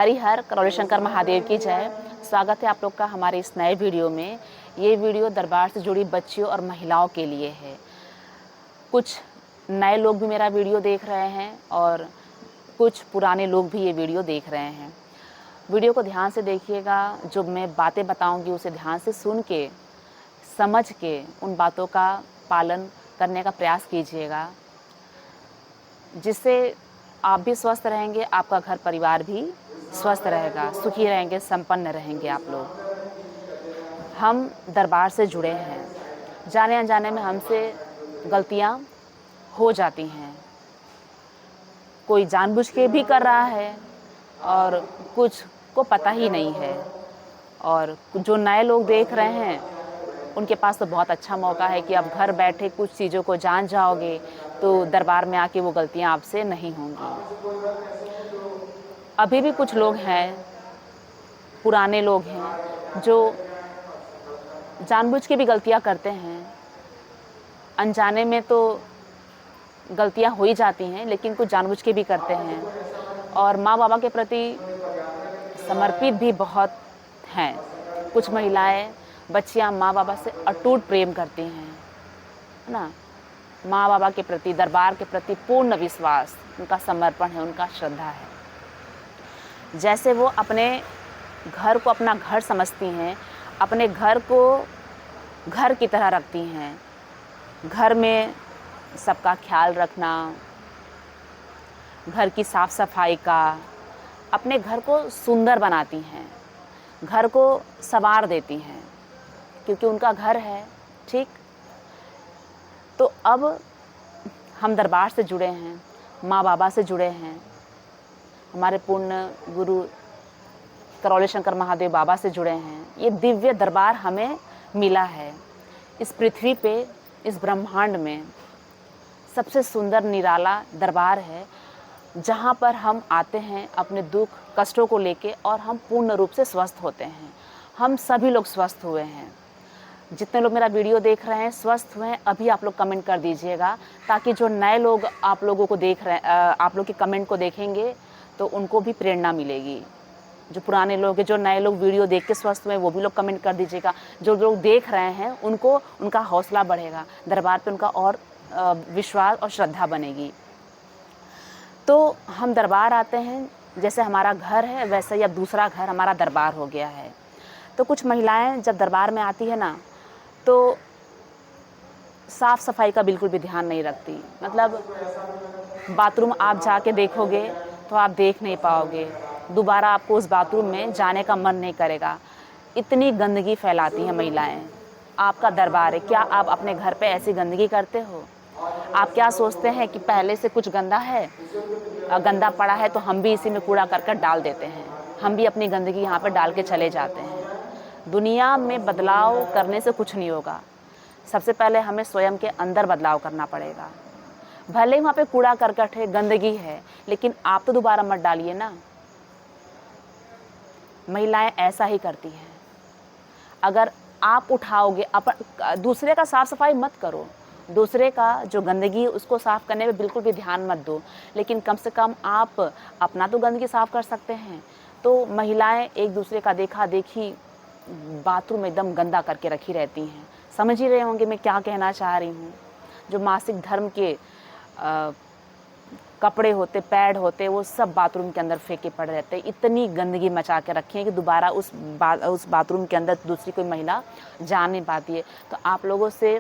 हरिहर करौली शंकर महादेव की जय। स्वागत है आप लोग का हमारे इस नए वीडियो में। ये वीडियो दरबार से जुड़ी बच्चियों और महिलाओं के लिए है। कुछ नए लोग भी मेरा वीडियो देख रहे हैं और कुछ पुराने लोग भी ये वीडियो देख रहे हैं। वीडियो को ध्यान से देखिएगा। जो मैं बातें बताऊंगी उसे ध्यान से सुन के समझ के उन बातों का पालन करने का प्रयास कीजिएगा, जिससे आप भी स्वस्थ रहेंगे, आपका घर परिवार भी स्वस्थ रहेगा, सुखी रहेंगे, संपन्न रहेंगे आप लोग। हम दरबार से जुड़े हैं, जाने अनजाने में हमसे गलतियां हो जाती हैं। कोई जानबूझ के भी कर रहा है और कुछ को पता ही नहीं है। और जो नए लोग देख रहे हैं उनके पास तो बहुत अच्छा मौका है कि आप घर बैठे कुछ चीज़ों को जान जाओगे तो दरबार में आके वो गलतियां आपसे नहीं होंगी। अभी भी कुछ लोग हैं, पुराने लोग हैं, जो जानबूझ के भी गलतियां करते हैं। अनजाने में तो गलतियां हो ही जाती हैं, लेकिन कुछ जानबूझ के भी करते हैं। और माँ बाबा के प्रति समर्पित भी बहुत हैं। कुछ महिलाएं, बच्चियां माँ बाबा से अटूट प्रेम करती हैं, है ना। माँ बाबा के प्रति, दरबार के प्रति पूर्ण विश्वास, उनका समर्पण है, उनका श्रद्धा है। जैसे वो अपने घर को अपना घर समझती हैं, अपने घर को घर की तरह रखती हैं। घर में सबका ख्याल रखना, घर की साफ सफाई का, अपने घर को सुंदर बनाती हैं, घर को संवार देती हैं, क्योंकि उनका घर है। ठीक, तो अब हम दरबार से जुड़े हैं, माँ बाबा से जुड़े हैं, हमारे पूर्ण गुरु करौली शंकर महादेव बाबा से जुड़े हैं। ये दिव्य दरबार हमें मिला है। इस पृथ्वी पे, इस ब्रह्मांड में सबसे सुंदर निराला दरबार है, जहाँ पर हम आते हैं अपने दुख कष्टों को लेके और हम पूर्ण रूप से स्वस्थ होते हैं। हम सभी लोग स्वस्थ हुए हैं। जितने लोग मेरा वीडियो देख रहे हैं स्वस्थ हुए हैं, अभी आप लोग कमेंट कर दीजिएगा, ताकि जो नए लोग आप लोगों को देख रहे हैं, आप लोग के कमेंट को देखेंगे तो उनको भी प्रेरणा मिलेगी। जो पुराने लोग हैं, जो नए लोग वीडियो देख के स्वस्थ हुए हैं, वो भी लोग कमेंट कर दीजिएगा। जो लोग देख रहे हैं उनको, उनका हौसला बढ़ेगा, दरबार पे उनका और विश्वास और श्रद्धा बनेगी। तो हम दरबार आते हैं, जैसे हमारा घर है वैसे ही अब दूसरा घर हमारा दरबार हो गया है। तो कुछ महिलाएं जब दरबार में आती है ना, तो साफ़ सफाई का बिल्कुल भी ध्यान नहीं रखती। मतलब बाथरूम आप जाके देखोगे तो आप देख नहीं पाओगे, दोबारा आपको उस बाथरूम में जाने का मन नहीं करेगा। इतनी गंदगी फैलाती हैं महिलाएं। आपका दरबार है, क्या आप अपने घर पे ऐसी गंदगी करते हो? आप क्या सोचते हैं कि पहले से कुछ गंदा है, गंदा पड़ा है तो हम भी इसी में कूड़ा करकट डाल देते हैं, हम भी अपनी गंदगी यहाँ पर डाल के चले जाते हैं। दुनिया में बदलाव करने से कुछ नहीं होगा। सबसे पहले हमें स्वयं के अंदर बदलाव करना पड़ेगा। भले ही वहाँ पे कूड़ा करकट है, गंदगी है, लेकिन आप तो दोबारा मत डालिए ना। महिलाएं ऐसा ही करती हैं। अगर आप उठाओगे, दूसरे का साफ सफाई मत करो, दूसरे का जो गंदगी है उसको साफ़ करने में बिल्कुल भी ध्यान मत दो, लेकिन कम से कम आप अपना तो गंदगी साफ़ कर सकते हैं। तो महिलाएं एक दूसरे का देखा देखी बाथरूम एकदम गंदा करके रखी रहती हैं। समझ ही रहे होंगे मैं क्या कहना चाह रही हूँ। जो मासिक धर्म के कपड़े होते, पैड होते, वो सब बाथरूम के अंदर फेंके पड़े रहते हैं। इतनी गंदगी मचा के रखी है कि दोबारा उस बाथरूम के अंदर दूसरी कोई महिला जा नहीं पाती है। तो आप लोगों से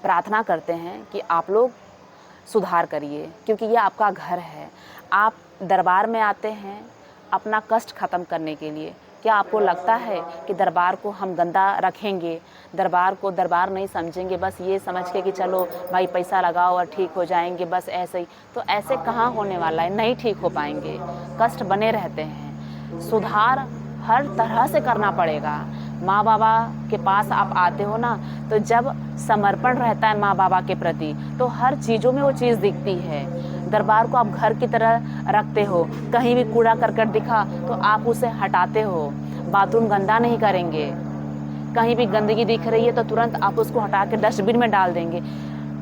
प्रार्थना करते हैं कि आप लोग सुधार करिए, क्योंकि ये आपका घर है। आप दरबार में आते हैं अपना कष्ट ख़त्म करने के लिए। क्या आपको लगता है कि दरबार को हम गंदा रखेंगे, दरबार को दरबार नहीं समझेंगे, बस ये समझ के कि चलो भाई पैसा लगाओ और ठीक हो जाएंगे, बस ऐसे ही? तो ऐसे कहाँ होने वाला है, नहीं ठीक हो पाएंगे, कष्ट बने रहते हैं। सुधार हर तरह से करना पड़ेगा। माँ बाबा के पास आप आते हो ना, तो जब समर्पण रहता है माँ बाबा के प्रति तो हर चीज़ों में वो चीज़ दिखती है। दरबार को आप घर की तरह रखते हो, कहीं भी कूड़ा करकट दिखा तो आप उसे हटाते हो। बाथरूम गंदा नहीं करेंगे, कहीं भी गंदगी दिख रही है तो तुरंत आप उसको हटा के डस्टबिन में डाल देंगे।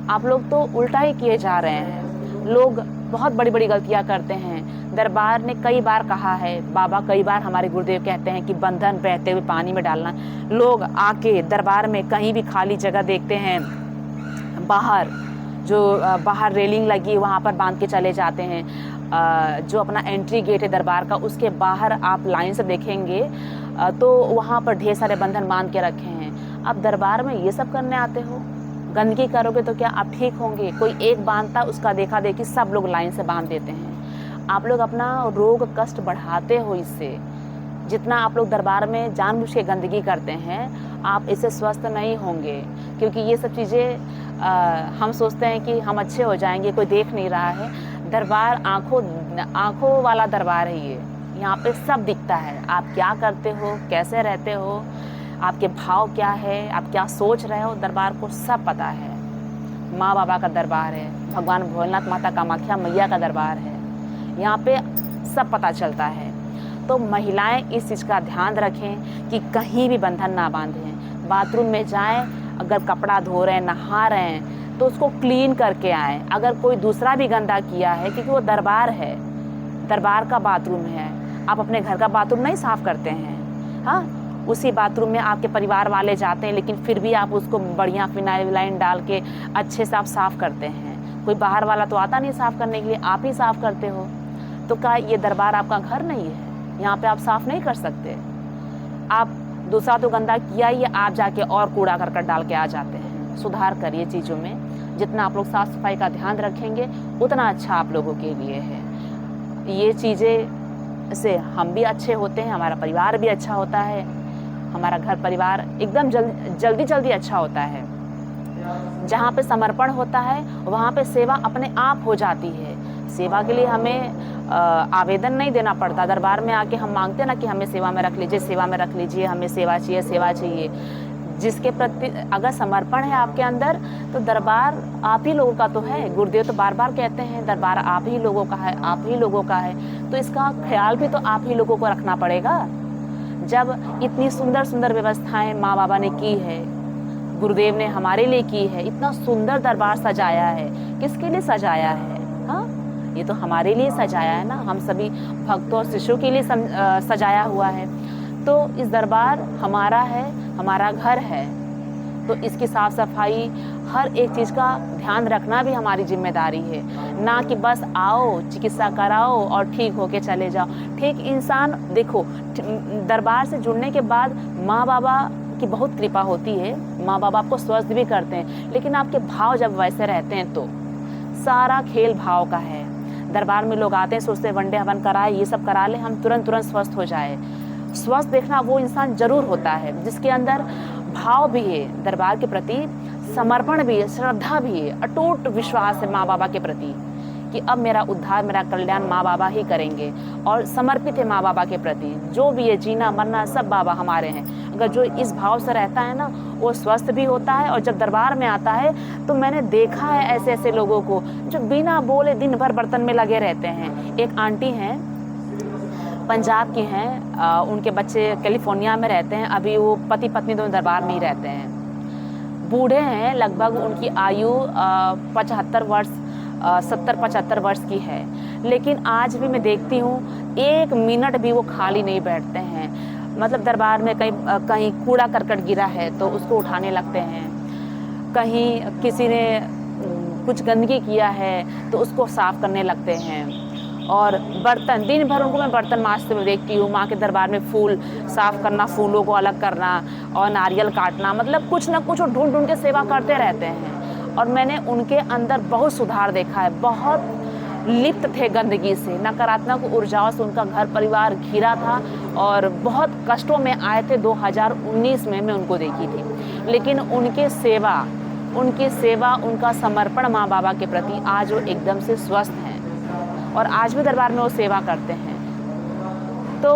आप लोग तो उल्टा ही किए जा रहे हैं। लोग बहुत बड़ी बड़ी गलतियां करते हैं। दरबार ने कई बार कहा है, बाबा कई बार हमारे गुरुदेव कहते हैं कि बंधन बहते हुए पानी में डालना। लोग आके दरबार में कहीं भी खाली जगह देखते हैं, बाहर बाहर रेलिंग लगी वहाँ पर बांध के चले जाते हैं। जो अपना एंट्री गेट है दरबार का, उसके बाहर आप लाइन से देखेंगे तो वहाँ पर ढेर सारे बंधन बांध के रखे हैं। आप दरबार में ये सब करने आते हो? गंदगी करोगे तो क्या आप ठीक होंगे? कोई एक बांधता, उसका देखा देखी सब लोग लाइन से बांध देते हैं। आप लोग अपना रोग कष्ट बढ़ाते हो इससे। जितना आप लोग दरबार में जानबूझ के गंदगी करते हैं, आप इससे स्वस्थ नहीं होंगे। क्योंकि ये सब चीज़ें हम सोचते हैं कि हम अच्छे हो जाएंगे, कोई देख नहीं रहा है। दरबार आँखों वाला दरबार है ये। यहाँ पे सब दिखता है, आप क्या करते हो, कैसे रहते हो, आपके भाव क्या है, आप क्या सोच रहे हो, दरबार को सब पता है। माँ बाबा का दरबार है, भगवान भोलेनाथ माता कामाख्या मैया का दरबार है, यहाँ पे सब पता चलता है। तो महिलाएं इस चीज़ का ध्यान रखें कि कहीं भी बंधन ना बांधें। बाथरूम में जाएं, अगर कपड़ा धो रहे हैं, नहा रहे हैं तो उसको क्लीन करके आएँ। अगर कोई दूसरा भी गंदा किया है, क्योंकि वो दरबार है, दरबार का बाथरूम है, आप अपने घर का बाथरूम नहीं साफ़ करते हैं। हाँ, उसी बाथरूम में आपके परिवार वाले जाते हैं, लेकिन फिर भी आप उसको बढ़िया फिनाइल विनाइल डाल के अच्छे से आप साफ़ करते हैं। कोई बाहर वाला तो आता नहीं साफ़ करने के लिए, आप ही साफ़ करते हो। तो क्या ये दरबार आपका घर नहीं है? यहाँ पे आप साफ़ नहीं कर सकते? आप दूसरा तो गंदा किया ही, आप जाके और कूड़ा करकट डाल के आ जाते हैं। सुधार करिए चीज़ों में। जितना आप लोग साफ़ सफाई का ध्यान रखेंगे उतना अच्छा आप लोगों के लिए है। ये चीज़ें से हम भी अच्छे होते हैं, हमारा परिवार भी अच्छा होता है, हमारा घर परिवार एकदम जल्दी अच्छा होता है। जहाँ पे समर्पण होता है वहाँ पे सेवा अपने आप हो जाती है। सेवा के लिए हमें आवेदन नहीं देना पड़ता। दरबार में आके हम मांगते ना कि हमें सेवा में रख लीजिए, सेवा में रख लीजिए, हमें सेवा चाहिए। जिसके प्रति अगर समर्पण है आपके अंदर, तो दरबार आप ही लोगों का तो है। गुरुदेव तो बार बार कहते हैं दरबार आप ही लोगों का है, आप ही लोगों का है। तो इसका ख्याल भी तो आप ही लोगों को रखना पड़ेगा। जब इतनी सुंदर व्यवस्थाएं माँ बाबा ने की है, गुरुदेव ने हमारे लिए की है, इतना सुंदर दरबार सजाया है, किसके लिए सजाया है? हाँ, ये तो हमारे लिए सजाया है ना, हम सभी भक्तों और शिष्यों के लिए सजाया हुआ है। तो इस दरबार हमारा है, हमारा घर है, तो इसकी साफ सफाई, हर एक चीज़ का ध्यान रखना भी हमारी जिम्मेदारी है। ना कि बस आओ, चिकित्सा कराओ और ठीक होके चले जाओ। ठीक इंसान देखो, दरबार से जुड़ने के बाद माँ बाबा की बहुत कृपा होती है, माँ बाबा आपको स्वस्थ भी करते हैं, लेकिन आपके भाव जब वैसे रहते हैं तो सारा खेल भाव का है। दरबार में लोग आते हैं, सोचते हैं वनडे हवन कराए, ये सब करा ले, हम तुरंत स्वस्थ हो जाए। स्वस्थ देखना वो इंसान जरूर होता है जिसके अंदर भाव भी है, दरबार के प्रति समर्पण भी है, श्रद्धा भी है, अटूट विश्वास है माँ बाबा के प्रति कि अब मेरा उद्धार, मेरा कल्याण माँ बाबा ही करेंगे, और समर्पित है माँ बाबा के प्रति। जो भी है, जीना मरना सब बाबा हमारे हैं। अगर जो इस भाव से रहता है ना, वो स्वस्थ भी होता है। और जब दरबार में आता है तो मैंने देखा है ऐसे लोगों को जो बिना बोले दिन भर बर्तन में लगे रहते हैं। एक आंटी हैं, पंजाब की हैं, उनके बच्चे कैलिफोर्निया में रहते हैं। अभी वो पति पत्नी दोनों दरबार में ही रहते हैं। बूढ़े हैं, लगभग उनकी आयु 70-75 वर्ष की है, लेकिन आज भी मैं देखती हूँ 1 मिनट भी वो खाली नहीं बैठते हैं। मतलब दरबार में कहीं कूड़ा करकट गिरा है तो उसको उठाने लगते हैं, कहीं किसी ने कुछ गंदगी किया है तो उसको साफ करने लगते हैं। और बर्तन, दिन भर उनको मैं बर्तन मांजते हुए देखती हूँ। माँ के दरबार में फूल साफ करना, फूलों को अलग करना और नारियल काटना, मतलब कुछ ना कुछ ढूंढ के सेवा करते रहते हैं। और मैंने उनके अंदर बहुत सुधार देखा है। बहुत लिप्त थे गंदगी से, नकारात्मक ऊर्जाओं से उनका घर परिवार घिरा था और बहुत कष्टों में आए थे। 2019 में मैं उनको देखी थी, लेकिन उनकी सेवा, उनका समर्पण माँ बाबा के प्रति, आज वो एकदम से स्वस्थ हैं और आज भी दरबार में वो सेवा करते हैं। तो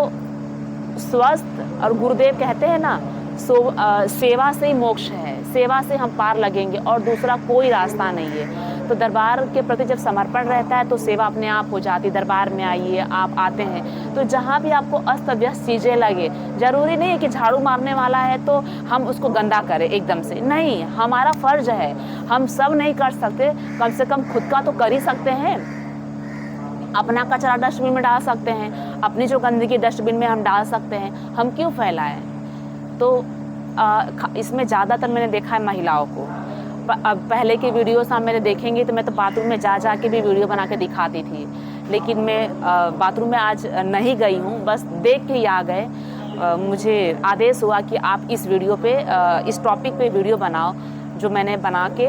स्वस्थ, और गुरुदेव कहते हैं ना, सेवा से ही मोक्ष है, सेवा से हम पार लगेंगे और दूसरा कोई रास्ता नहीं है। तो दरबार के प्रति जब समर्पण रहता है तो सेवा अपने आप हो जाती। दरबार में आइए, आप आते हैं तो जहाँ भी आपको अस्त व्यस्त चीज़ें लगे, ज़रूरी नहीं है कि झाड़ू मारने वाला है तो हम उसको गंदा करें एकदम से, नहीं, हमारा फ़र्ज है। हम सब नहीं कर सकते, कम से कम खुद का तो कर ही सकते हैं। अपना कचरा डस्टबिन में डाल सकते हैं, अपनी जो गंदगी डस्टबिन में हम डाल सकते हैं, हम क्यों फैलाएं। तो इसमें ज़्यादातर मैंने देखा है महिलाओं को। पहले की वीडियोस आप मेरे देखेंगे तो मैं तो बाथरूम में जा के भी वीडियो बना के दिखाती थी, लेकिन मैं बाथरूम में आज नहीं गई हूँ, बस देख के ही आ गए। मुझे आदेश हुआ कि आप इस वीडियो पे इस टॉपिक पे वीडियो बनाओ, जो मैंने बना के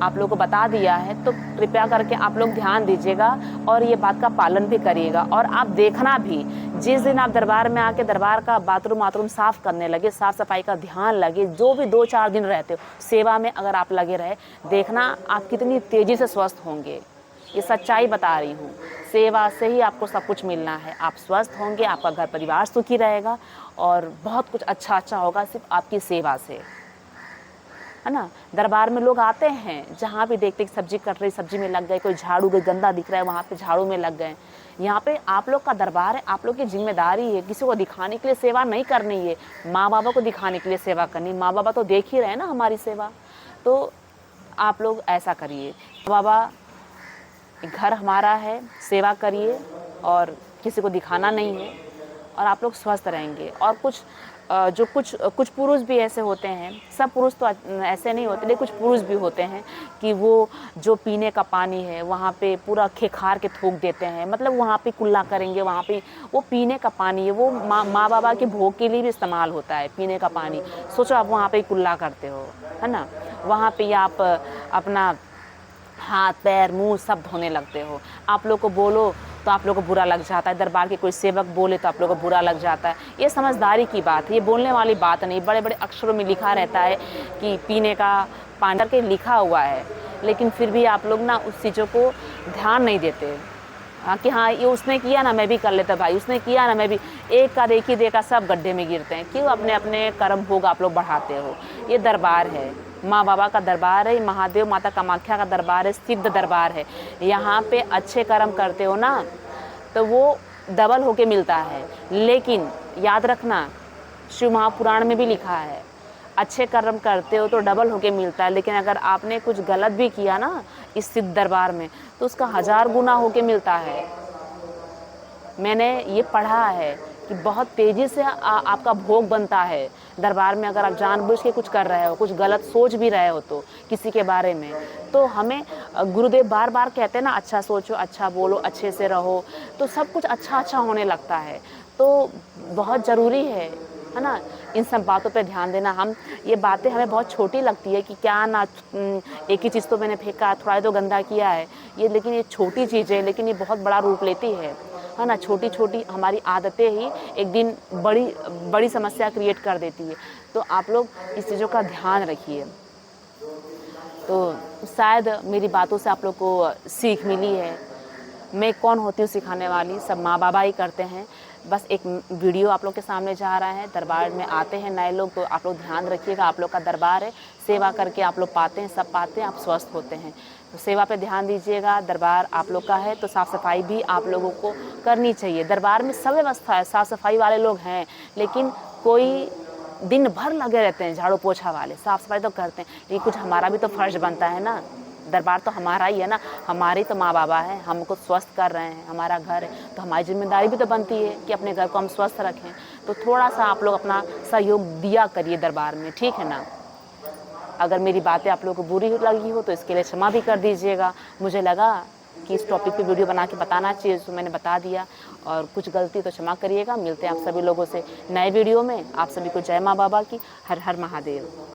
आप लोगों को बता दिया है। तो कृपया करके आप लोग ध्यान दीजिएगा और ये बात का पालन भी करिएगा। और आप देखना भी, जिस दिन आप दरबार में आके दरबार का बाथरूम साफ़ करने लगे, साफ़ सफाई का ध्यान लगे, जो भी 2-4 दिन रहते हो सेवा में अगर आप लगे रहे, देखना आप कितनी तेज़ी से स्वस्थ होंगे। ये सच्चाई बता रही हूँ। सेवा से ही आपको सब कुछ मिलना है। आप स्वस्थ होंगे, आपका घर परिवार सुखी रहेगा और बहुत कुछ अच्छा होगा सिर्फ आपकी सेवा से, है ना। दरबार में लोग आते हैं, जहाँ भी देखते कि सब्जी कट रही, सब्जी में लग गए, कोई झाड़ू गंदा दिख रहा है वहाँ पे झाड़ू में लग गए। यहाँ पे आप लोग का दरबार है, आप लोग की जिम्मेदारी है। किसी को दिखाने के लिए सेवा नहीं करनी है, माँ बाबा को दिखाने के लिए सेवा करनी। माँ बाबा तो देख ही रहे हैं ना हमारी सेवा, तो आप लोग ऐसा करिए। बाबा घर हमारा है, सेवा करिए और किसी को दिखाना नहीं है और आप लोग स्वस्थ रहेंगे। और कुछ पुरुष भी ऐसे होते हैं, सब पुरुष तो ऐसे नहीं होते, लेकिन कुछ पुरुष भी होते हैं कि वो जो पीने का पानी है वहाँ पे पूरा खेखार के थूक देते हैं। मतलब वहाँ पे कुल्ला करेंगे, वहाँ पे वो पीने का पानी है, वो माँ बाबा के भोग के लिए भी इस्तेमाल होता है पीने का पानी। सोचो आप वहाँ पे कुल्ला करते हो, है ना। वहाँ पे आप अपना हाथ पैर मुंह सब धोने लगते हो। आप लोग को बोलो तो आप लोग को बुरा लग जाता है, दरबार के कोई सेवक बोले तो आप लोग को बुरा लग जाता है। ये समझदारी की बात है, ये बोलने वाली बात नहीं। बड़े बड़े अक्षरों में लिखा रहता है कि पीने का पानी करके लिखा हुआ है, लेकिन फिर भी आप लोग ना उस चीज़ों को ध्यान नहीं देते। कि हाँ ये उसने किया ना मैं भी कर लेता, भाई उसने किया ना मैं भी। एक का देखी देखा सब गड्ढे में गिरते हैं। क्यों? अपने अपने कर्म भोग आप लोग बढ़ाते हो। ये दरबार है, माँ बाबा का दरबार है, महादेव माता कामाख्या का दरबार है, सिद्ध दरबार है। यहाँ पे अच्छे कर्म करते हो ना तो वो डबल होके मिलता है। लेकिन याद रखना, शिव महापुराण में भी लिखा है, अच्छे कर्म करते हो तो डबल होके मिलता है। लेकिन अगर आपने कुछ गलत भी किया ना इस सिद्ध दरबार में तो उसका 1000 गुना होके मिलता है। मैंने ये पढ़ा है कि बहुत तेज़ी से आपका भोग बनता है दरबार में। अगर आप जानबूझ के कुछ कर रहे हो, कुछ गलत सोच भी रहे हो तो किसी के बारे में, तो हमें गुरुदेव बार बार कहते हैं ना, अच्छा सोचो, अच्छा बोलो, अच्छे से रहो, तो सब कुछ अच्छा होने लगता है। तो बहुत ज़रूरी है ना, इन सब बातों पे ध्यान देना। हम ये बातें हमें बहुत छोटी लगती है कि क्या ना, एक ही चीज़ तो मैंने फेंका, थोड़ा तो गंदा किया है ये, लेकिन ये छोटी चीज़ है, लेकिन ये बहुत बड़ा रूप लेती है ना। छोटी छोटी हमारी आदतें ही एक दिन बड़ी समस्या क्रिएट कर देती है। तो आप लोग इस चीज़ों का ध्यान रखिए। तो शायद मेरी बातों से आप लोग को सीख मिली है। मैं कौन होती हूँ सिखाने वाली, सब माँ बाबा ही करते हैं। बस एक वीडियो आप लोग के सामने जा रहा है। दरबार में आते हैं नए लोग तो आप लोग ध्यान रखिएगा, आप लोग का दरबार है, सेवा करके आप लोग पाते हैं, सब पाते हैं, आप स्वस्थ होते हैं। तो सेवा पे ध्यान दीजिएगा। दरबार आप लोग का है तो साफ़ सफाई भी आप लोगों को करनी चाहिए। दरबार में सब व्यवस्था है, साफ़ सफाई वाले लोग हैं, लेकिन कोई दिन भर लगे रहते हैं झाड़ू पोछा वाले, साफ़ सफाई तो करते हैं, लेकिन कुछ हमारा भी तो फ़र्ज़ बनता है ना। दरबार तो हमारा ही है ना, हमारी तो माँ बाबा है, हमको स्वस्थ कर रहे हैं, हमारा घर है, तो हमारी जिम्मेदारी भी तो बनती है कि अपने घर को हम स्वस्थ रखें। तो थोड़ा सा आप लोग अपना सहयोग दिया करिए दरबार में, ठीक है ना। अगर मेरी बातें आप लोगों को बुरी लगी हो तो इसके लिए क्षमा भी कर दीजिएगा। मुझे लगा कि इस टॉपिक पे वीडियो बना के बताना चाहिए, तो मैंने बता दिया, और कुछ गलती तो क्षमा करिएगा। मिलते हैं आप सभी लोगों से नए वीडियो में। आप सभी को जय माँ बाबा की। हर हर महादेव।